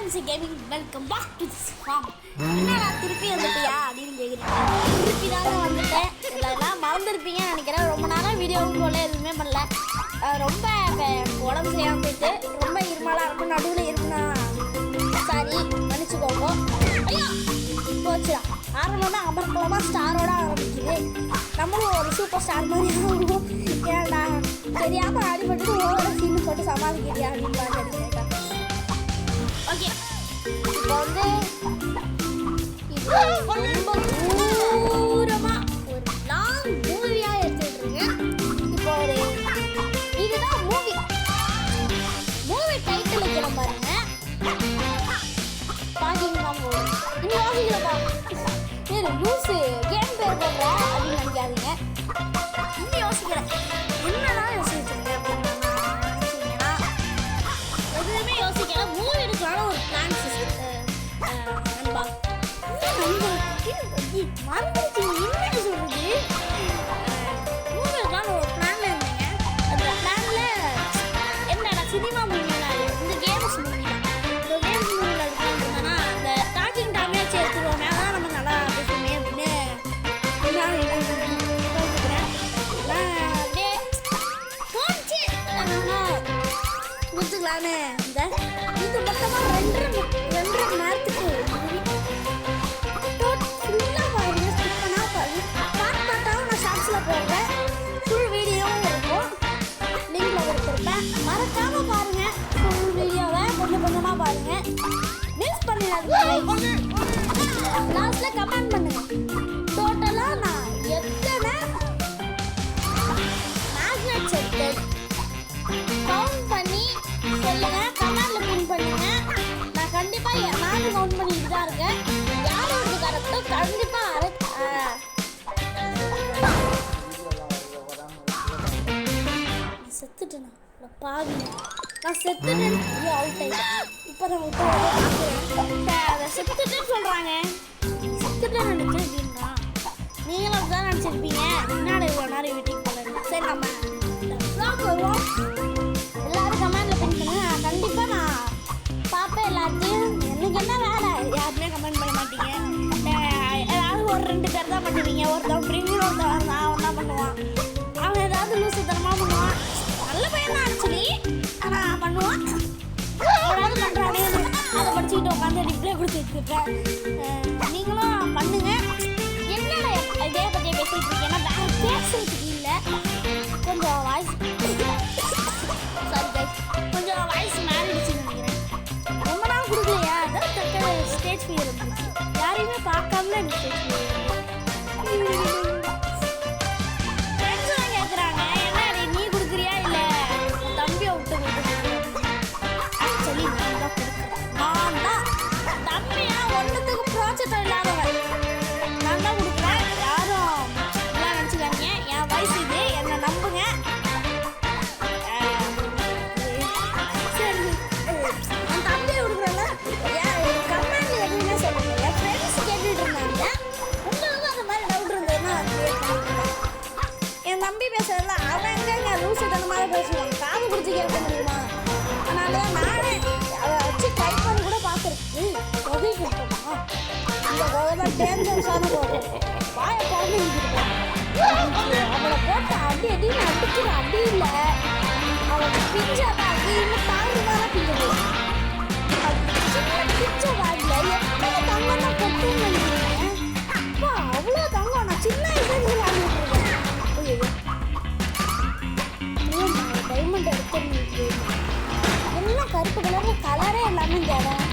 MC Gaming, welcome back to this farm. என்னடா திருப்பி வந்துட்டியா அப்படின்னு கேக்குறீங்க. திருப்பி தான் வந்துட்டேன். எல்லாம் மறந்துருப்பீங்கன்னு நினைக்கிறேன். ரொம்ப நாளா வீடியோவும் போல எதுவுமே பண்ணல. ரொம்ப உடம்பு சரியாம போயிட்டு ரொம்ப இருமலா இருக்கும். நடுவில் இருக்குன்னா சாரி மன்னிச்சுக்கோங்க. ஐயோ போச்சுடா. ஆரம்பம் தான் அமர்க்கலமா ஸ்டாரோட ஆரம்பிக்குது. நம்மளும் ஒரு சூப்பர் ஸ்டார் மாதிரி ஆகும். ஏன்டா தெரியாம அடிபட்டு ஓட சீனு போட்டு சமாளிக்கிறியா அப்படின்னு கேட்டேன். ஓகே இப்போ வந்து இது ரொம்ப தூரமா ஒரு லாங் மூவியா எடுத்துட்டு இருக்கேன். இப்போ ஒரு இதுதான் மூவி டைட்டில் வைக்கிறோம் பாருங்க. பாத்தீங்கன்னா இன்னும் யோசிக்கலப்பா லூஸு கேம் பேர் போடுற அப்படின்னு நினைக்காதீங்க. இன்னும் யோசிக்கிறேன் என்னடா யோசிச்சுருக்கேன் அப்படின்னா எதுவுமே யோசிக்கல. மூவி எடுக்கலான ஒரு பிளான் நண்பா மறந்துச்சு என்ன சொல்றது. மூவி எடுக்கலான ஒரு பிளான்ல இருந்தேங்க. அந்த பிளான்ல என்னடா சினிமா மூவில இந்த கேம்ஸ் மூவி இந்த கேம்ஸ் மூவில எடுக்கலாம்னா அந்த டாக்கிங் டாமேஜ் எடுத்துருவோம். அதான் நம்ம நல்லா பேசுவோமே அப்படின்னு அப்படியே தோணுச்சு. கொடுத்துக்கலான்னு இந்த இது மொத்தமாக 2.5 மணி நேரத்துக்கு ஃபுல்லாக பாருங்க. ஸ்கிப் பண்ணால் பாருங்க. பார்த்தாவும் நான் ஷார்ட்ஸில் போடுறேன். ஃபுல் வீடியோவும் இருக்கும். லிங்கில் கொடுத்துருப்பேன். மறக்காமல் பாருங்கள். ஃபுல் வீடியோவை கொஞ்சம் கொஞ்சமாக பாருங்கள். மிஸ் பண்ணிடாதீங்க. லாஸ்ட்டில் கமெண்ட் பண்ணுங்கள். டோட்டலாக நான் எத்தனை மேக்னெட் செட்டு கவுண்ட் பண்ணி சொல்லுங்க. கமெண்ட்ல பின் பண்ணுங்க. நான் கண்டிப்பா நானும் கவுண்ட் பண்ணிட்டு தான் இருக்கேன். யாரோட கரெக்டோ கண்டிப்பா செத்துட்டேனா பாவி நான் செத்துட்டேன். அவுட் ஆயிட்டேன். இப்போ நான் செத்துட்டேன்னு சொல்றாங்க. செத்துட்டேன்னு நினைச்சேன் அப்படின்னா நீங்களும் அப்படிதான் நினச்சிருப்பீங்க. முன்னாடி இவ்வளோ நேரம் வீட்டுக்கு போகல. சரி நம்ம வருவோம். எல்லாரும் கமெண்ட்ல பின் பண்ணுங்க. நான் கண்டிப்பா நான் பார்ப்பேன் எல்லாத்தையும். எனக்கு என்ன வேலை யாருமே கமெண்ட் பண்ண மாட்டீங்க. ஏதாவது ஒரு 2 பேர் தான் பண்ணுவீங்க. ஒருத்தன் ப்ரீமியம் ஒருத்தன் நான் ஒன்றா பண்ணுவான். அவன் ஏதாவது லூசுத்தனமாக பண்ணுவான். நல்ல பையன் தான் ஆக்சுவலி. ஆனால் பண்ணுவான். ஏதாவது பண்ணுறானே அதை படிச்சுக்கிட்டு உட்காந்து ரிப்ளை கொடுத்துட்டு இருப்பேன். நீங்களும் பண்ணுங்க. என்னடா இதே பற்றியே பேசிட்டு இருக்கேன்னா வேறு பேசுறதுக்கு இல்லை. கொஞ்சம் வாய்ஸ் கொஞ்சம் வாய்ஸ் மாறிடுச்சுன்னு நினைக்கிறேன். ரொம்ப நாள் கொடுக்கலையா அதான் தக்க ஸ்டேஜ் ஃபியர் இருந்துச்சு. யாரையுமே பார்க்காமல எனக்கு ஸ்டேஜ் ஃபியர். ஃப்ரெண்ட்ஸ் தான் கேட்குறாங்க என்ன நீ கொடுக்குறியா இல்லை தம்பியை விட்டு கொடுக்குறியா. ஆக்சுவலி நான் தான் கொடுக்குறேன். நான் தான் தம்பியா ஒன்றுத்துக்கு ப்ராஜெக்ட் இல்லாதவன். நான் தான் கொடுக்குறேன். யாரும் எல்லாம் நினச்சிக்காதீங்க. என் வயசு இது. என்னை நம்புங்க. தம்பி பேசுறதுல அவன் எங்க லூசுத்தனமாக பேசுவாங்க. காது பிடிச்சி கேட்க முடியுமா? அதனால நானே அதை வச்சு டைப் பண்ணி கூட பார்த்துருக்கு. தொகை கொடுத்தோமா இந்த தான் டேஞ்சரஸான போட்டு வாயை குழந்தை அவளை போட்டு அடி அடின்னு அடிக்கிற அடி இல்லை. அவளுக்கு பிஞ்சாதான் அது இன்னும் தாங்குதான பிஞ்சது. சின்ன பிஞ்ச வாயில எத்தனை தங்கம் தான் கொட்டுன்னு நினைக்கிறேன். அப்பா அவ்வளோ தங்கம். நான் சின்ன வயசுல வாங்கிட்டு இருக்கேன். டைமண்ட் எடுத்து எல்லாம் கருப்பு கலர்ல கலரே எல்லாமே தேடும்.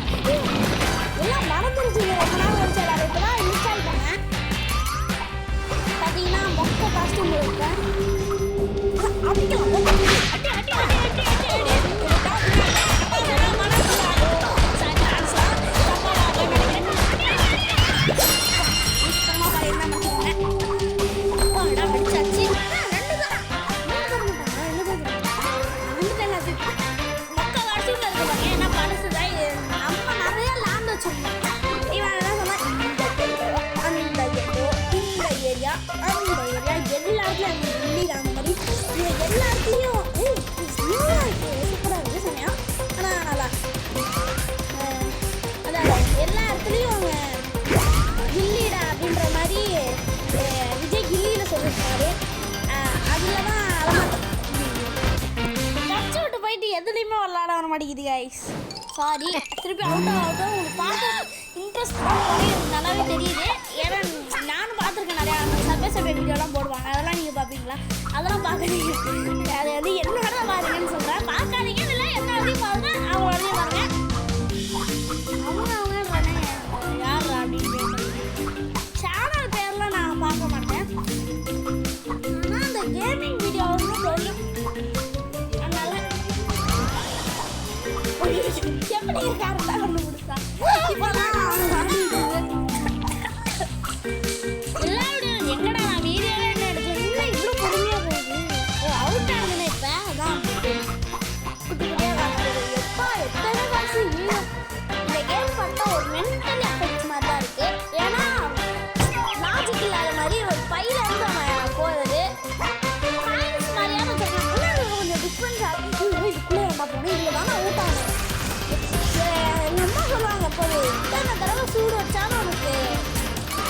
எல்லாம் மறந்துருச்சு. ரொம்ப நாள் வச்சு எல்லாரும் இப்போதான் இன்ஸ்டால் பண்ணேன். பார்த்தீங்கன்னா மொத்த காஸ்டியூம் இருக்கேன். அந்த ஏரியா எல்லாத்துலயும் எதுலேயுமே விளாட வர மாட்டேங்குது கைஸ். சாரி. திருப்பி அவுட் உங்களுக்கு பார்க்க இன்ட்ரெஸ்ட் நல்லாவே தெரியுது. ஏன்னா நானும் பார்த்துருக்கேன் நிறையா சபை வீடியோலாம் போடுவாங்க. அதெல்லாம் நீங்கள் பார்ப்பீங்களா? அதெல்லாம் பார்க்குறீங்க. அது வந்து என்னோட பாருங்கன்னு சொல்கிறேன். பார்க்காதீங்க இல்லை என்ன வரையும் பாருங்க. அவங்களோடய பாருங்க. அவங்க யார் அப்படின்னு சேனல் பேர்லாம் நான் பார்க்க மாட்டேன். ஆனால் அந்த கேமிங் வீடியோ வந்து தெரியும். அதனால எப்படி இருக்காருன்னா ஒன்று கொடுத்தா இப்போதான் எல்லா வீடியோ எங்கடா நான் வீடியோவே என்ன எடுத்தேன் இல்லை இவ்வளோ பொறுமையாக போகுது. அவுட் ஆகுதுன்னு இப்போ அதான் குட்டி குட்டியாக காட்டுறது. எப்பா எத்தனை காசு இந்த கேம் பார்த்தா ஒரு மென்டல் எஃபெக்ட்ஸ் மாதிரி தான் இருக்குது. ஏன்னா லாஜிக் இல்லாத மாதிரி ஒரு பையில இருந்து அவன் போகிறது சயின்ஸ் மாதிரியான கொஞ்சம் டிஃப்ரென்ஸ் ஆகுது. இதுக்குள்ளே என்ன போனோம் இதில் தானே அவுட் ஆகும். எங்கள் அம்மா சொல்லுவாங்க எப்போது இத்தனை தடவை சூடு வச்சாலும் உனக்கு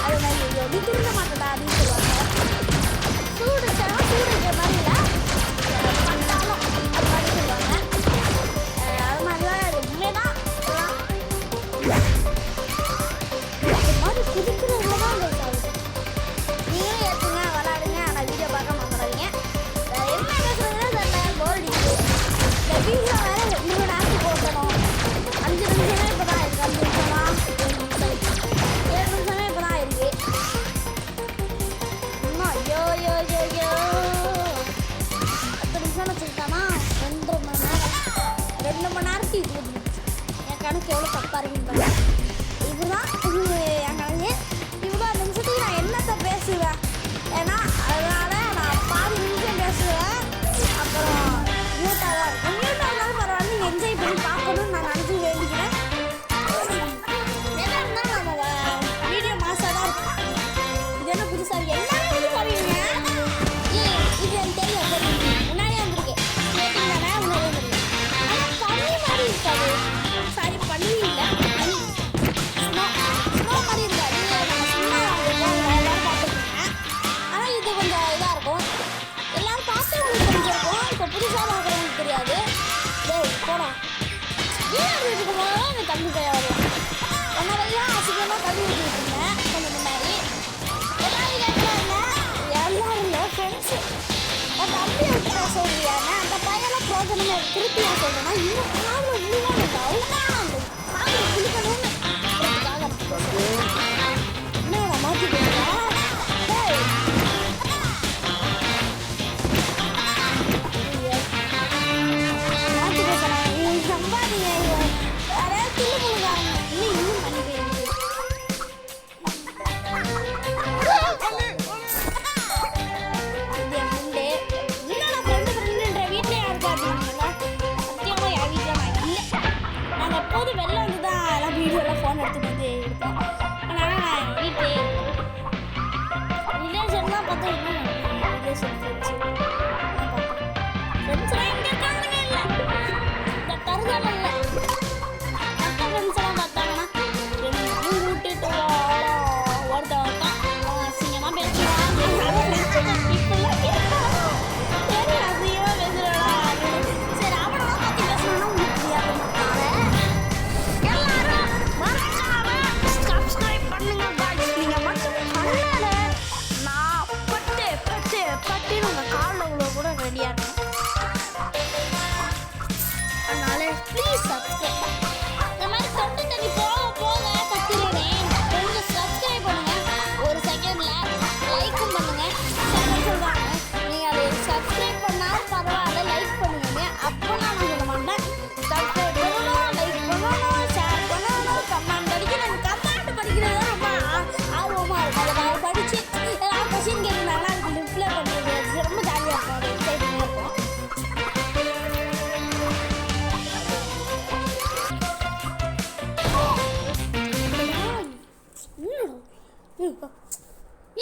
அது மாதிரி எப்படி திருந்த மாட்டேடா அப்படின்னு சொல்லுவாங்க. சூடு வச்சாலும் சூடு வைக்கிற மாதிரி இல்லை பண்ணாலும் அது மாதிரி சொல்லுவாங்க. அது மாதிரி தான் அது உண்மைதான். அது மாதிரி குதிக்கிறதுல தான் உங்களுக்கு ஆகுது. நீங்களும் ஏற்றுங்க விளாடுங்க. ஆனால் வீடியோ பார்க்க மாட்டாங்க. என்ன பேசுறதுன்னா தெரியல போர் அடிக்குது. இந்த வீடியோ வேறு 2 மணி நேரத்துக்கு போட்டணும். 5 நிமிஷமே இப்போ தான் இருக்குது. 5 நிமிஷமா 7 நிமிஷமே இப்போ தான் இருக்குது. இன்னும் ஐயோ 10 நிமிஷம் வச்சுக்கிட்டானா 2 மணி நேரத்துக்கு இது என் கணக்கு எவ்வளோ தப்பாக இருக்குன்னு இதுதான் என் கணக்கு. இவ்வளோ நிமிஷத்துக்கு நான் என்னத்தை பேசுவேன். ஏன்னா அதனால நான் பாதி நிமிஷம் பேசுவேன். அப்புறம் மியூட்டாக தான் இருக்கும். மியூட்டாக இருந்தாலும் பரவாயில்ல நீங்கள் என்ஜாய் பண்ணி பார்க்கணும்னு நான் நினச்சி வேண்டிக்கிறேன். எதாக இருந்தால் நம்ம வீடியோ மாசாக தான் இருக்கும். இது என்ன புதுசாக எல்லாமே புதுசாக இருக்கீங்க. இது எனக்கு தெரியும். முன்னாடியே வந்திருக்கேன். கேட்டிங்கன்னா முன்னாடியே வந்திருக்கேன். ஆனால் பண்ணி மாதிரி இருக்காது. சாரி பண்ணி இல்லை ஸ்னோ மாதிரி இருக்காது. நம்ம சும்மா எல்லாரும் பார்த்துருக்கீங்க. ஆனால் இது கொஞ்சம் இதாக இருக்கும். எல்லாரும் பார்த்தவங்களுக்கு தெரிஞ்சிருக்கும். இப்போ புதுசாக பார்க்குறவங்களுக்கு தெரியாது. டேய் போடா ஏன் இருக்கும் போதெல்லாம் எனக்கு தண்ணி போய் வருவேன். ஒன்றை வரையும் அசிங்கமாக தண்ணி ஊற்றிட்டு இருந்தேன் கொஞ்சம் முன்னாடி. எல்லாரும் கேட்குறாங்க எல்லாரும் இல்லை ஃப்ரெண்ட்ஸு என் தம்பி விட்டு சொல்றியானே அந்த பையெல்லாம் பிரோஜனமே திருப்பி நான் சொல்கிறேன்னா இன்னும் காலில் விழுவாங்க. அவங்க காலில் விழுக்கணும்னு என்ன மாற்றி போயிருக்கேன். மாற்றி பேசுகிறேன் சம்பாதிங்க யாராவது தில்லு முழுகாங்க. இன்னும் பண்ணி போயிருக்கு. எப்போதும் வெளில வந்து தான் எல்லாம் வீடியோலாம் ஃபோன் எடுத்துகிட்டு வந்து எடுப்போம். அதனால் நான் வீட்டு ரிலேஷன்லாம் பார்த்தா இன்னும் ரிலேஷன் ஃப்ரெண்ட்ஸ்லாம் எங்கே இருக்காங்க இல்லை இந்த தருதல் இல்லை. மற்ற ஃப்ரெண்ட்ஸ்லாம் பார்த்தாங்கன்னா விட்டுட்டு ஒருத்தவங்க அசிங்கமாக பேசுவான். இப்பெல்லாம் கேட்கலாம் சரி அசிங்கமாக பேசுகிறா அப்படின்னு. சரி அவனெல்லாம் பற்றி பேசணும்னா உங்களுக்கு தெரியாது. ரெடியாக இருக்கும். அதனால ப்ளீஸ் சப்ஸ்கிரைப். இந்த மாதிரி தொட்டு தண்ணி போக போக கத்துறேன். கொஞ்சம் சப்ஸ்கிரைப் பண்ணுங்க. ஒரு செகண்டில் லைக்கும் பண்ணுங்க. சொல்லுவாங்க நீங்கள் அதை சப்ஸ்கிரைப் பண்ணாலும் பரவாயில்ல லைக் பண்ணுங்க. அப்போ நான் சொல்ல மாட்டேன். சப்ஸ்கிரைப் பண்ணணும், லைக் பண்ணணும், ஷேர் பண்ணணும், கமெண்ட் அடிக்கணும். கமெண்ட் படிக்கிறது ரொம்ப ஆர்வமாக இருக்கும். அதை நான் படித்து ஏதாவது கொஸ்டின் கேட்குறாங்கன்னா அதுக்கு ரிப்ளை பண்ணுறது ரொம்ப ஜாலியாக இருக்கும். அது எக்ஸைட்டிங்காக இருக்கும்.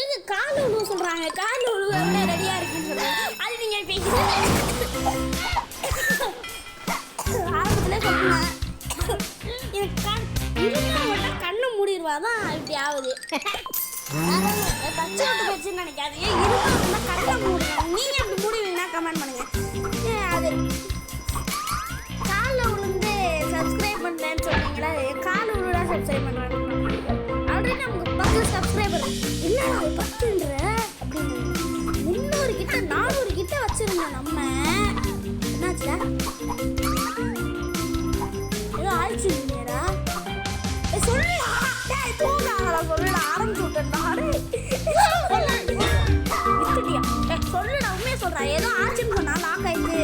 எது கால் உழுவ சொல்கிறாங்க. கால் உழுவ எவ்வளோ ரெடியாக இருக்குன்னு சொல்கிறாங்க. அது நீங்கள் பேசுகிறேன் ஆரம்பத்தில் சொல்லுங்க. எனக்கு இருந்தால் மட்டும் கண்ணை மூடிடுவா தான் இப்படி ஆகுது. பச்சை விட்டு போச்சுன்னு நினைக்காதீங்க. இருந்தால் கண்ணை மூடுங்க. நீங்கள் அப்படி மூடுவீங்கன்னா கமெண்ட் பண்ணுங்கள். அது நம்ம என்னாச்சுடா ஏதோ ஆயிடுச்சு இல்லையாடா சொல்லுடா டேய் தூங்காங்கடா சொல்லுடா ஆரம்பிச்சு விட்டேன்டா வித்துட்டியா சொல்லுடா உண்மையை சொல்றா ஏதோ ஆச்சுன்னு சொன்னா லாக் ஆயிடுச்சு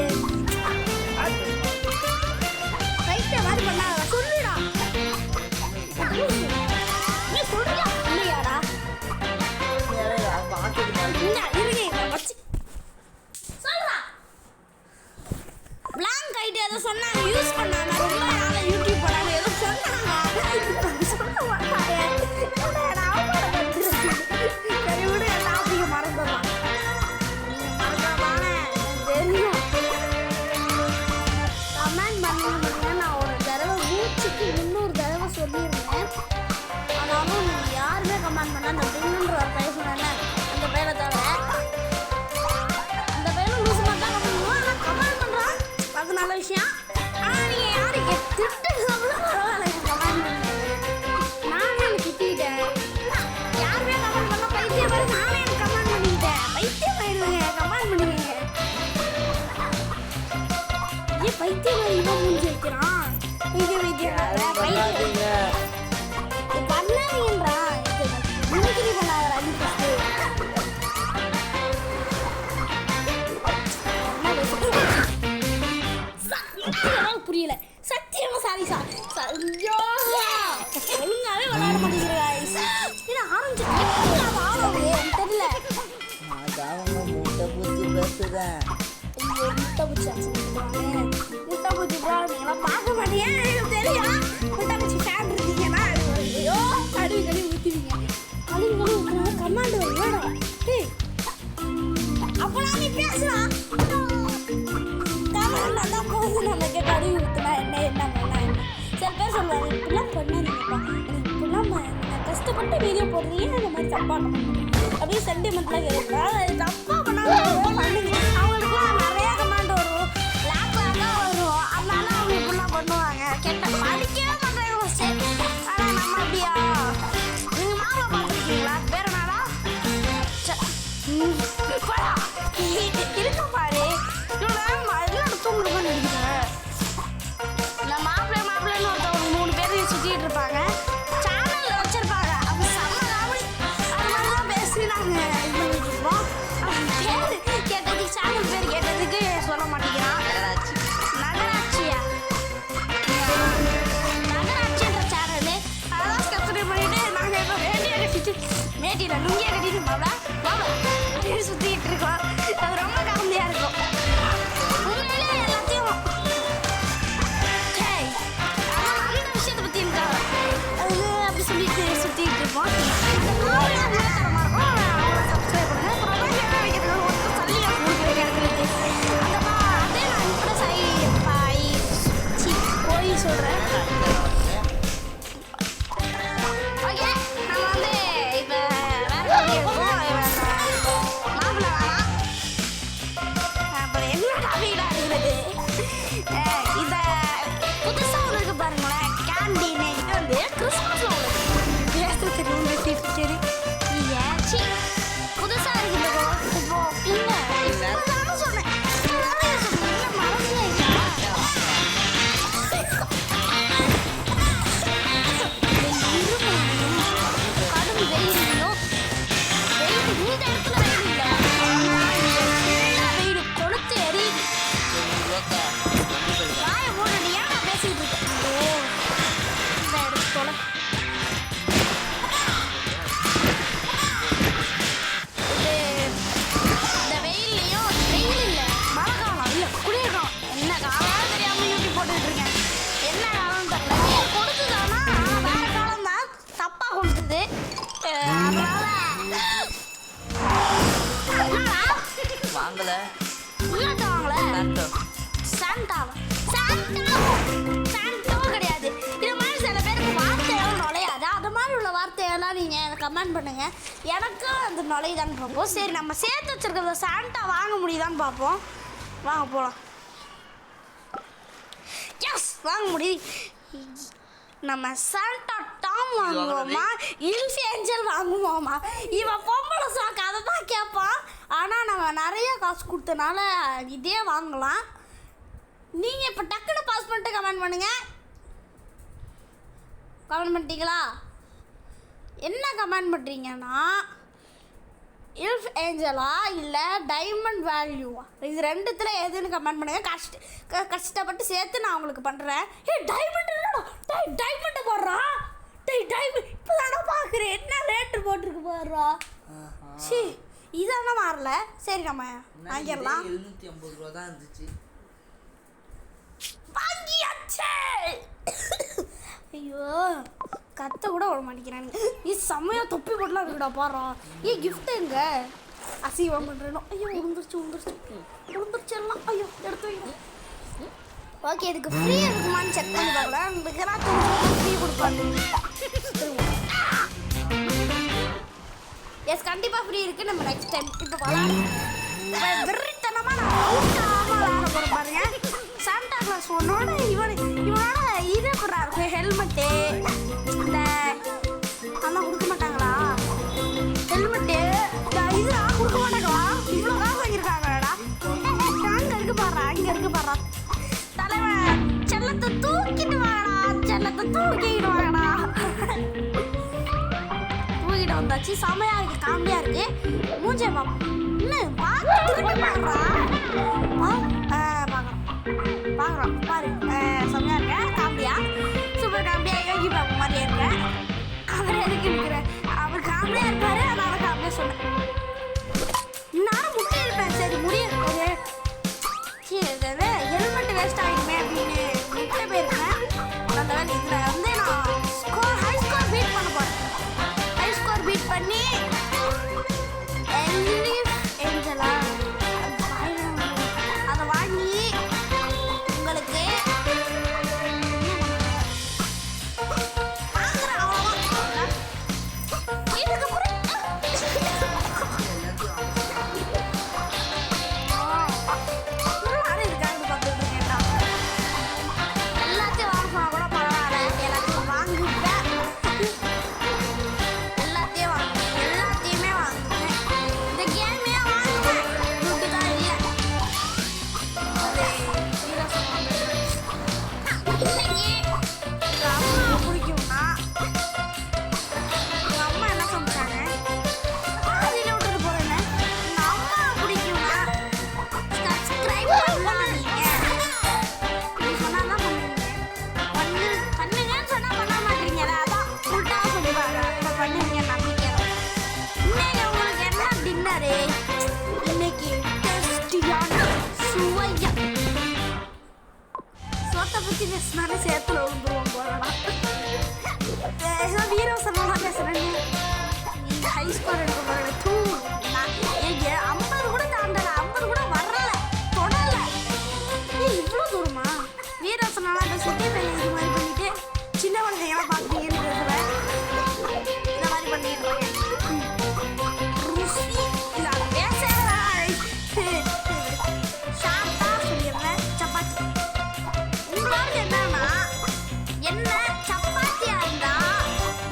ரைட்டை மாதிரி பண்ணாத சொல்லுடா நீ சொல்லுடா இல்லையாடா பிளாங்க் ஆயிட்டு ஏதோ சொன்னாங்க யூஸ் பண்ணாங்க ரொம்ப நாளா யூடியூப் பண்ணாங்க ஏதோ சொன்னாங்க சொல்ல மாட்டாங்க சரி விடு டாபிக் மறந்துடலாம் நீங்க மறந்துடாம தெரியும் கமெண்ட் பண்ணுங்க நான் ஒரு தடவை மூச்சுக்கு 300 தடவை சொல்லியிருந்தேன் ஆனாலும் நீங்கள் யாருமே கமெண்ட் பண்ண அந்த பின்னுன்ற ஒரு பையன் சொன்னேன் அந்த பையனை தவிர அந்த பையனை லூஸ் மட்டும் தான் பண்ணுவோம் ஆனால் கமெண்ட் பண்ணுறான் அது நல்ல விஷயம் ஆனால் நீங்கள் யாருக்கு திட்டுறதுல பரவாயில்ல கமெண்ட் பண்ணுங்க நானே எனக்கு திட்டிக்கிட்டேன் யாருமே கமெண்ட் பண்ண பைத்தியம் மாதிரி நானே எனக்கு கமெண்ட் பண்ணிக்கிட்டேன் பைத்தியம் ஆயிடுவேங்க கமெண்ட் பண்ணுவீங்க ஏன் பைத்தியம் மாதிரி இவன் முடிஞ்சு வைக்கிறான் பைத்தியம் பைத்தியம் பண்ணாதீங்கன்றா மிமிக்ரி பண்ணாதடா நீ ஃபர்ஸ்ட் புரியல சத்தியமா சாரி சார் ஒழுங்காவே விளையாட மாட்டேங்கிறா இது ஆரம்பிச்சு தெரியல முட்டை பூச்சி பேசுறேன் ஐயோ முட்டை பூச்சி முட்டை பூச்சி நீங்களாம் பார்க்க மாட்டீங்க எனக்கு தெரியும் முட்டை பூச்சி ஃபேன் இருந்தீங்கன்னா ஐயோ கழுவி ஊற்றுவீங்க கழுவி ஊற்றுனா கமாண்டு வருவாடா டேய் அப்போலாம் நீ பேசலாம் கமாண்ட் நல்லா போகுது நமக்கு கழுவி ஊற்றுனா என்ன சில பேர் சொல்லுவாங்க இப்படிலாம் பண்ணாதீங்கப்பா எனக்கு இப்படிலாம் கஷ்டப்பட்டு வீடியோ போடுறீங்க இந்த மாதிரி தப்பா அப்படியே சென்டிமெண்ட்லாம் கேட்குறேன் தப்பா பண்ணாலும் பண்ணுங்க அவங்களுக்குலாம் நிறைய கமாண்ட் வரும் லேப்லாம் வரும் அதனால அவங்க இப்படிலாம் பண்ணுவாங்க கெட்ட படிக்கவே மாட்டாங்க ஃபஸ்ட்டு ஆனால் நம்ம அப்படியா நீங்கள் மாமா பார்த்துருக்கீங்களா வேற நாளா இருக்க பாரு எல்லாம் தூங்குறதுன்னு நினைக்கிறேன் இந்த மாப்பிள்ளைன்னு ஒருத்தவங்க 3 பேர் சுற்றிட்டு இருப்பாங்க சேனலில் வச்சிருப்பாங்க அவங்க செம்ம காமெடி அது மாதிரி தான் பேசினாங்க இது பண்ணிட்டுருப்போம் பேர் கேட்டதுக்கு சேனல் பேர் கேட்டதுக்கு சொல்ல மாட்டேங்கிறான் நகராட்சியா நகராட்சின்ற சேனல் அதெல்லாம் சப்ஸ்கிரைப் பண்ணிட்டு நாங்கள் இப்போ வேண்டிய கட்டிட்டு வேட்டியில் லுங்கியை கட்டிட்டு பாபா அப்படின்னு சுற்றிட்டு இருக்கோம் அது ரொம்ப காமெடியாக இருக்கும் உண்மையிலே எல்லாத்தையும் அந்த விஷயத்தை பற்றி இருக்கா அது அப்படி சொல்லிட்டு சுற்றிட்டு இருப்போம் சப்ஸ்கிரைப் பண்ணுங்க அதே நான் இப்படி போய் சொல்கிறேன் ஓகே நம்ம வந்து இப்போ வேறு இருக்கோம் மாப்பிள்ளை வேணாம் அப்புறம் என்ன டாபிக்டா இருக்கிறது இதை புதுசாக ஒன்று இருக்கு பாருங்களேன் கேண்டீனு இது வந்து கிறிஸ்மஸ் பேசுறதுக்கு பேசிட்டு சரி ஏச்சி புதுசாக இருக்குது இப்போ இல்லை சொன்னேன் மனசு கடும் வெயிலோ வெயில் இந்த இடத்துல வெயில் இல்லை வெயில் கொளுத்து எரியுது வாய மூடடி ஏன் நான் பேசிட்டு இருக்கேன் இந்த இடத்துல இந்த வெயில்லையும் வெயில் இல்லை மழை காலம் இல்லை குளிர்காலம் என்ன காலம் தெரியாமல் யூடியூப் போட்டுட்டு இருக்கேன் என்ன காலம் தெரியல வெயில் கொடுத்துதானா வேற காலம் தான் தப்பா கொடுத்தது அதனால வாங்கல உள்ளாட்ட வாங்கல சாண்டாவா சாண்டாவோ கிடையாது இது மாதிரி சில பேருக்கு வார்த்தையெல்லாம் நுழையாது அது மாதிரி உள்ள வார்த்தையெல்லாம் நீங்கள் கமெண்ட் பண்ணுங்கள் எனக்கும் அந்த நுழையுதான்னு பார்ப்போம் சரி நம்ம சேர்த்து வச்சுருக்கிறத சாண்டா வாங்க முடியுதான்னு பார்ப்போம் வாங்க போகலாம் எஸ் வாங்க முடியுது நம்ம சாண்டா டாம் வாங்குவோமா இல்ஃபி ஏஞ்சல் வாங்குவோமா இவன் பொம்பளை சாக்கு அதை தான் கேட்பான் ஆனால் நம்ம நிறைய காசு கொடுத்தனால இதே வாங்கலாம். நீங்கள் இப்போ டக்குன்னு பாஸ் பண்ணிட்டு கமெண்ட் பண்ணுங்கள். கமெண்ட் பண்ணிட்டீங்களா? என்ன கமெண்ட் பண்ணுறீங்கன்னா, இல்ஃப் ஏஞ்சலா இல்லை டைமண்ட் வேல்யூவா, இது ரெண்டுத்தில் எதுன்னு கமெண்ட் பண்ணுங்கள். கஷ்டப்பட்டு சேர்த்து நான் உங்களுக்கு பண்ணுறேன். டைமண்ட் இல்லைடா, டைமண்டை போடுறான். டைமண்ட் இப்போ தானே பார்க்குறேன். என்ன ரேட்டு போட்டிருக்கு போடுறா. சி இதெல்லாம் மாறல. சரி நம்ம வாங்கிடலாம். 750 ரூபா தான் இருந்துச்சு. வாங்கியாச்சே. ஐயோ கத்த கூட விட மாட்டேங்கிறாங்க. நீ செம்மையாக தொப்பி போட்டுலாம் இருக்குடா பாடுறா. கிஃப்ட் எங்க அசிங்கம் பண்ணுறேனோ. ஐயோ உளுந்துருச்சு எல்லாம். ஐயோ எடுத்து வைங்க. ஓகே இதுக்கு ஃப்ரீ இருக்குமான்னு செக் பண்ணி பார்க்கலாம். உங்களுக்கு நான் ஃப்ரீ கொடுப்பாங்க. எஸ் கண்டிப்பாக ஃப்ரீ இருக்குது. நம்ம நெக்ஸ்ட் டைம் இப்போ வெறித்தனமாக நான் விளாட போகிறோம் பாருங்க. சாண்டா கிளாஸ் ஒன்னோட இவனோட இது எப்படா இருக்கும், ஹெல்மெட்டு இந்த அதெல்லாம் கொடுக்க மாட்டாங்களா? ஹெல்மெட்டு இதெல்லாம் கொடுக்க மாட்டாங்களா? இவ்வளோ காசு வாங்கியிருக்காங்கடா. அங்கே இருக்கு பாடுறா, அங்கே இருக்கு பாடுறா. தலைவன் செல்லத்தை தூக்கிட்டு வாங்கடா, செல்லத்தை தூக்கிட்டு வாங்கடா. தூக்கிட்டு வந்தாச்சு. செமையாக இருக்குது, காமெடியாக இருக்குது. மூஞ்சே பாப்பா இன்னும் பார்த்துட்டு பாடுறா. பார்க்குறோம் பாரு. செம்மையாக இருக்கேன், காமெடியா சூப்பர் காமெடியா. யோகி பாபு மாதிரியே இருக்கேன். அவர் எதுக்கு இருக்கிற அவர் காமெடியாக இருப்பார், அதனால காமெடியாக சொன்னேன். நானும் முட்டை இருப்பேன். சரி முடியாது ஹெல்மெட் வேஸ்ட் ஆகிடுமே அப்படின்னு முட்டை போயிருக்கேன். அந்த வேலை இதில் வந்து நான் ஹை ஸ்கோர் பீட் பண்ண போகிறேன். ஹை ஸ்கோர் பீட் பண்ணி ஏஞ்சலா அதை வாங்கி உங்களுக்கு சேத்துல விழுந்துருவோம் போறோம்னா. வீரவசனமா பேசுறேன். நீங்க ஹை ஸ்கோர் எடுக்க போறேன். எனக்கு 50 கூட தாண்டல, 50 கூட வரல, தொடல. இவ்வளோ தூரமா வீரவசனம்லாம் பேசிட்டு இது மாதிரி பண்ணிட்டு சின்ன குழந்தைங்களாம் பார்த்தீங்கன்னு பேசுவேன். இந்த மாதிரி பண்ணிட்டு இருக்கேன். ருசி இல்லை பேசுறா. ஷார்ட்டா சொல்லிடுறேன். சப்பாத்தி உங்களோட என்னன்னா என்ன சப்பாத்தியா இருந்தா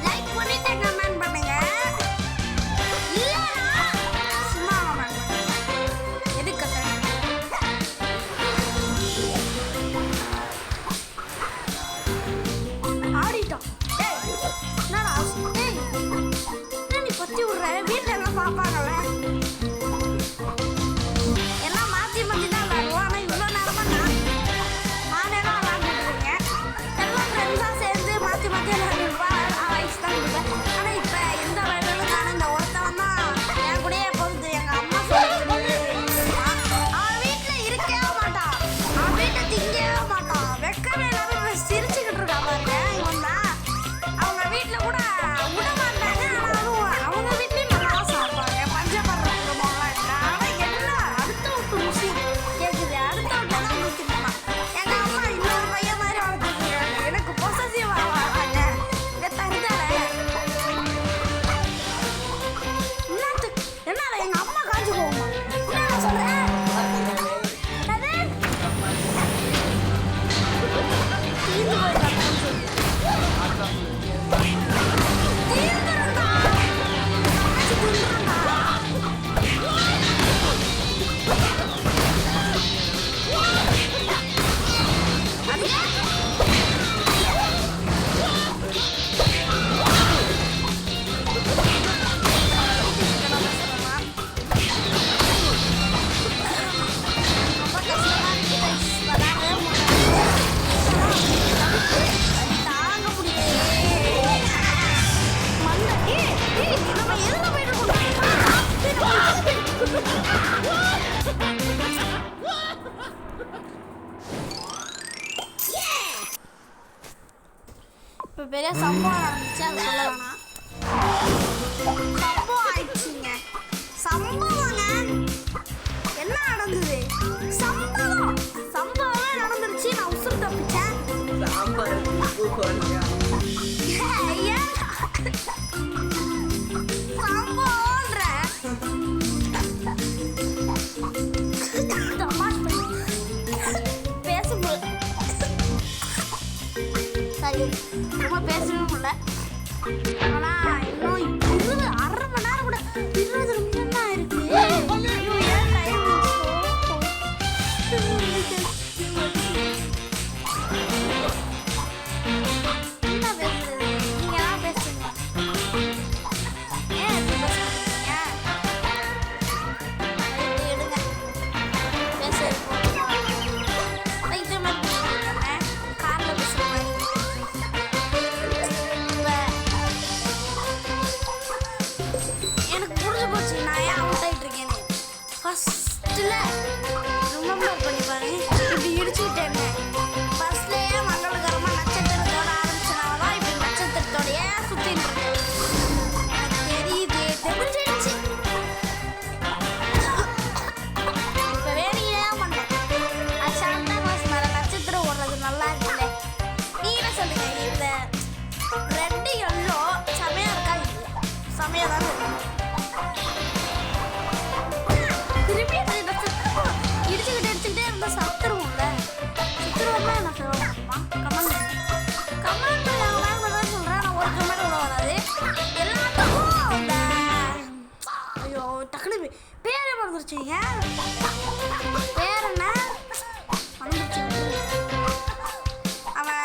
லைக் பண்ணிட்டு கமெண்ட் பண்ணுங்க. இல்லைனா சும்மா கமெண்ட் எதுக்கு ஆடிட்டோம். என்னடா என்ன நீ பத்தி விடுற? வீட்டில் எல்லாம் பார்ப்பாங்கல்ல. எல்லாம் மாற்றி மாற்றி தான் விளாடுவோம். ஆனால் இவ்வளோ நேரமாக நானே தான் விளாண்டுட்டு இருக்கேன். எல்லாம் ஃப்ரெண்ட்ஸாக சேர்ந்து மாற்றி மாற்றி விளாண்டுருப்பேன். வயசு தான் கொடுப்பேன். ஆனால் இப்போ எந்த விளையாடும் நான் இந்த ஒருத்தவன் தான் என் கூடயே பொறுத்து. எங்கள் அம்மா சொல்லி அவன் வீட்டில் இருக்கவே மாட்டான், அவன் வீட்டை திங்கவே மாட்டான். வெக்கவே எல்லாரும் சிரிச்சுக்கிட்டு இருக்கா பாருங்க. இவன் தான் அவங்க வீட்டில் கூட விட மாட்டாங்க. ஆனாலும் அவங்க வீட்லேயும் நல்லா சாப்பிடுவாங்க. பஞ்சப்படுற குடும்பம்லாம் இல்லை. ஆனால் என்ன அடுத்த விட்டு ருசி கேட்குது. அடுத்த விட்டு தான் ஊற்றிக்கலாம். எங்கள் அம்மா இன்னொரு பையன் மாதிரி வளர்த்துருக்காங்க. எனக்கு பொசசிவாக வராங்க. இதை தருதலை என்னால் எங்கள் அம்மா காய்ச்சி போகுமா? என்ன சொல்கிறேன்? தீர்ந்து போயிடுச்சு. இப்போ பெரிய சம்பவம் நடந்துச்சு, அதை சொல்ல வேணாம். சம்பவம் ஆயிடுச்சுங்க. சம்பவங்க. என்ன நடந்தது? சம்பவமே நடந்துருச்சு. நான் உசுறு தப்பிச்சேன். சாம்பார் உப்பு குறைஞ்சா. ஏன் சம்பவம்ன்ற தமாஷ் பண்ணி பேசும்போது சரி ரொம்ப பேசவே முடியல. ஆனால் இன்னும் 1/2 மணி நேரம் கூட 20 நிமிஷம் தான் இருக்கு. ஐயோ, ஏன் time என்ன பேசுறது? நீங்க தான் பேசுங்க. ஏன் இப்படி பேசுறீங்க? எடுங்க. பேசுறது இதே மாதிரி பேசுறேன். காரில் பேசுற மாதிரி. எனக்கு புரிஞ்சு போச்சு நான் ஏன் அவுட் ஆகிட்டு இருக்கேன்னு. ஃபர்ஸ்ட்டில் ரிமெம்பர் பண்ணி பாருங்க, இப்படி இடிச்சுக்கிட்டேன்னு. ஃபர்ஸ்ட்லேயே மங்களகரமாக நட்சத்திரத்தோட ஆரம்பிச்சனால தான் இப்படி நட்சத்திரத்தோடையே சுற்றிட்டு இருக்கேன். எனக்கு தெரியுது, தெரிஞ்சிடுச்சு. இப்போவே நீங்கள் ஏன் பண்ணேன்? அது சாந்தா மாஸ் மேலே நட்சத்திரம் ஓடுறது நல்லா இருக்குல்ல. நீங்களே சொல்லுங்க, இந்த ரெட்டு எல்லோ செமையாக இருக்கா? இல்லை, செமையாக தான் இருக்கும். திருப்பி இடிச்சுக்கிட்டே இருந்தால் சத்துருவோம்ல. சத்துருவோம்னா என்ன சொல்லுவோம்மா? கமெண்ட் நான் வேறு சொல்கிறேன். நான் ஒரு கமெண்ட் கூட வராது எல்லாத்துக்கும். இந்த ஐயோ டக்குனு பேரே மறந்துருச்சுங்க. பேர் என்ன மறந்துருச்சு. அவன்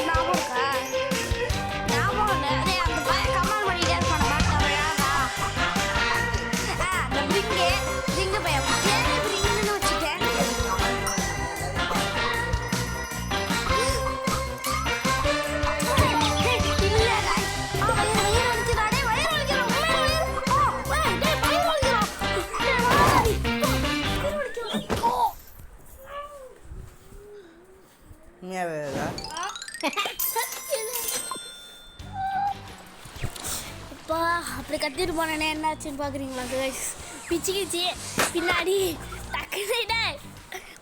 ஞாபகம் இருக்கா? ஞாபகம் இல்லை. அதே அந்த பையன் கமெண்ட் பண்ணிட்டே இருப்பான பார்த்து யாரா? அந்த ரிங்கு பையன் பேரே ரிங்குன்னு வச்சுட்டேன். உண்மையாவே இருக்கா? அப்பா அப்படி கத்திட்டு போனேனே என்னாச்சுன்னு பார்க்குறீங்களா guys? பிச்சுக்கிச்சு பின்னாடி டக்குனே.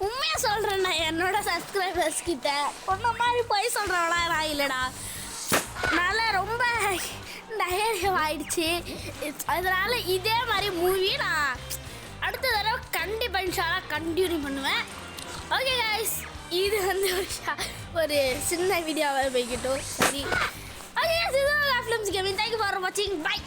உண்மையாக சொல்கிறேண்ணா, என்னோட சப்ஸ்கிரைபர்ஸ் கிட்ட பொண்ணு மாதிரி போய் சொல்கிறவளா நான் இல்லைடா. நல்லா ரொம்ப டயர்ட் ஆயிடுச்சு. அதனால் இதே மாதிரி மூவி நான் அடுத்த தடவை கண்டிப்பாக இன்ஷால்லா கண்டினியூ பண்ணுவேன். ஓகே guys, இது வந்து ஒரு சின்ன வீடியோவாக போய்கிட்டோம். சரி ஓகே guys, இது ஃபிலிம்ஸ் கேமிங். தேங்க்யூ ஃபார் வாட்சிங். பை.